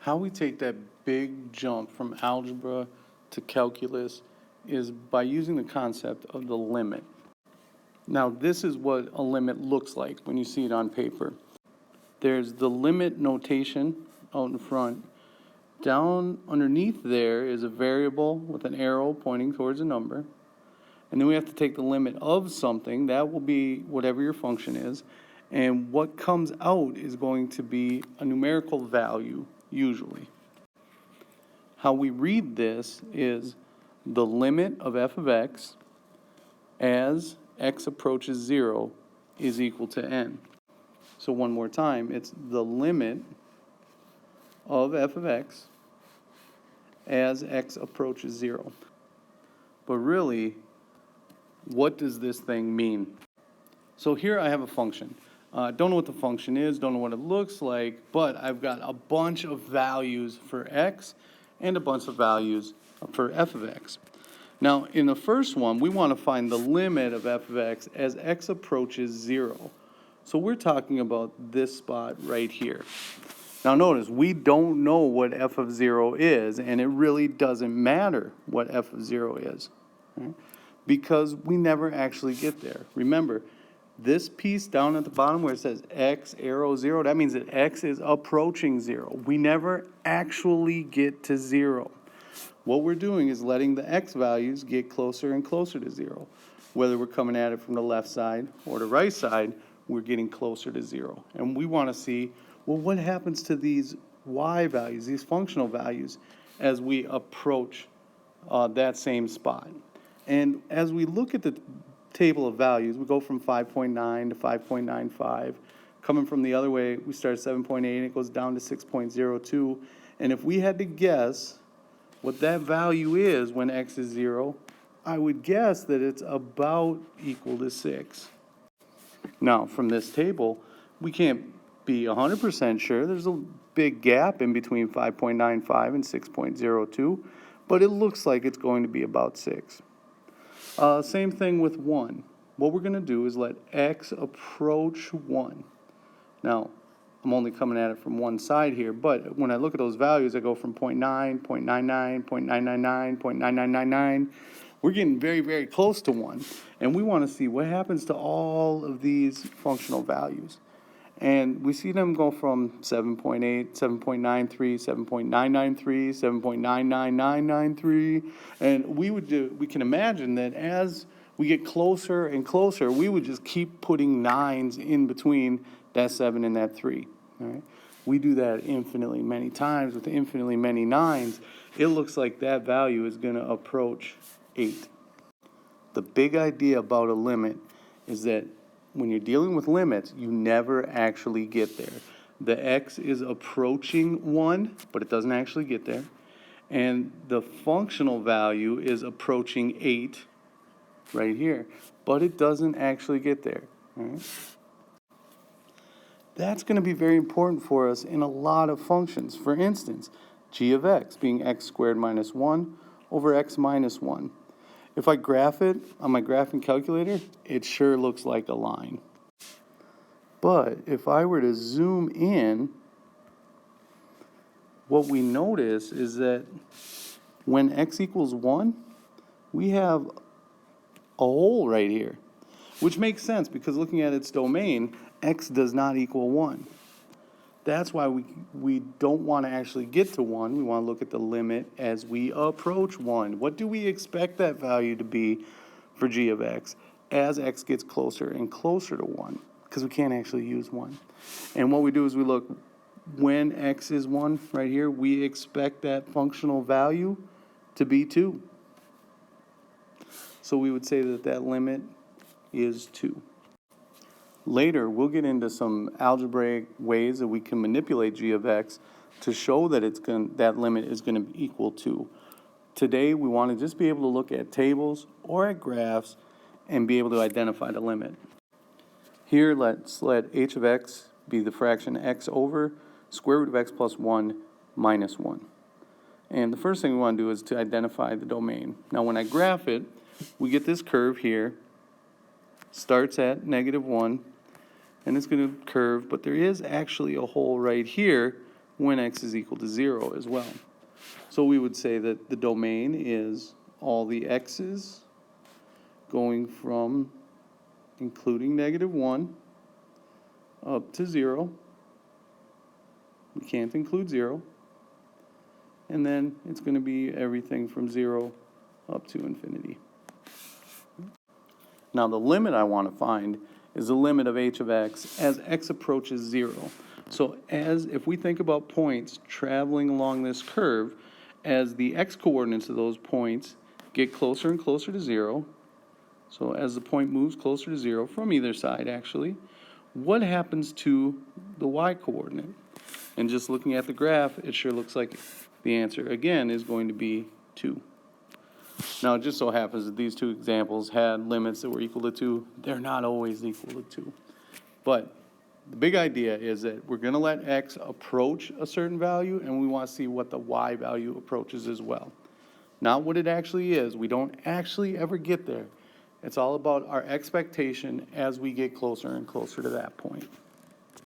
How we take that big jump from algebra to calculus is by using the concept of the limit. Now, this is what a limit looks like when you see it on paper. There's the limit notation out in front. Down underneath there is a variable with an arrow pointing towards a number. And then we have to take the limit of something. That will be whatever your function is. And what comes out is going to be a numerical value, usually. How we read this is the limit of f of x as x approaches 0 is equal to n. So one more time, it's the limit of f of x as x approaches 0. But really, what does this thing mean? So here I have a function. Don't know what the function is, don't know what it looks like, but I've got a bunch of values for x and a bunch of values for f of x. Now, in the first one, we want to find the limit of f of x as x approaches 0. So we're talking about this spot right here. Now notice, we don't know what f of 0 is, and it really doesn't matter what f of 0 is, right? Because we never actually get there. Remember, this piece down at the bottom where it says x arrow 0, that means that x is approaching 0. We never actually get to 0. What we're doing is letting the x values get closer and closer to 0. Whether we're coming at it from the left side or the right side, we're getting closer to 0. And we want to see, well, what happens to these y values, these functional values, as we approach that same spot. And as we look at the table of values, we go from 5.9 to 5.95. Coming from the other way, we start at 7.8, and it goes down to 6.02. And if we had to guess what that value is when x is 0, I would guess that it's about equal to 6. Now, from this table, we can't be 100% sure. There's a big gap in between 5.95 and 6.02, but it looks like it's going to be about 6. Same thing with 1. What we're going to do is let x approach 1. Now, I'm only coming at it from one side here, but when I look at those values, I go from 0.9, 0.99, 0.999, 0.9999. We're getting very, very close to 1. And we want to see what happens to all of these functional values. And we see them go from 7.8, 7.93, 7.993, 7.99993. And we can imagine that as we get closer and closer, we would just keep putting 9s in between that 7 and that 3. All right? We do that infinitely many times with infinitely many 9s. It looks like that value is going to approach 8. The big idea about a limit is that when you're dealing with limits, you never actually get there. The x is approaching 1, but it doesn't actually get there. And the functional value is approaching 8 right here, but it doesn't actually get there. All right? That's going to be very important for us in a lot of functions. For instance, g of x being x squared minus 1 over x minus 1. If I graph it on my graphing calculator, it sure looks like a line. But if I were to zoom in, what we notice is that when x equals 1, we have a hole right here, which makes sense because looking at its domain, x does not equal 1. That's why we don't want to actually get to 1. We want to look at the limit as we approach 1. What do we expect that value to be for g of x as x gets closer and closer to 1? Because we can't actually use 1. And what we do is we look, when x is 1 right here, we expect that functional value to be 2. So we would say that that limit is 2. Later, we'll get into some algebraic ways that we can manipulate g of x to show that that limit is going to equal 2. Today, we want to just be able to look at tables or at graphs and be able to identify the limit. Here, let's let h of x be the fraction x over square root of x plus 1 minus 1. And the first thing we want to do is to identify the domain. Now, when I graph it, we get this curve here. Starts at -1, and it's going to curve, but there is actually a hole right here when x is equal to 0 as well. So we would say that the domain is all the x's going from including -1 up to 0. We can't include 0. And then it's going to be everything from 0 up to infinity. Now the limit I want to find is the limit of h of x as x approaches 0. So if we think about points traveling along this curve, as the x-coordinates of those points get closer and closer to 0, so as the point moves closer to 0 from either side actually, what happens to the y-coordinate? And just looking at the graph, it sure looks like the answer again is going to be 2. Now it just so happens that these two examples had limits that were equal to 2. They're not always equal to 2. But the big idea is that we're going to let x approach a certain value, and we want to see what the y value approaches as well. Not what it actually is. We don't actually ever get there. It's all about our expectation as we get closer and closer to that point.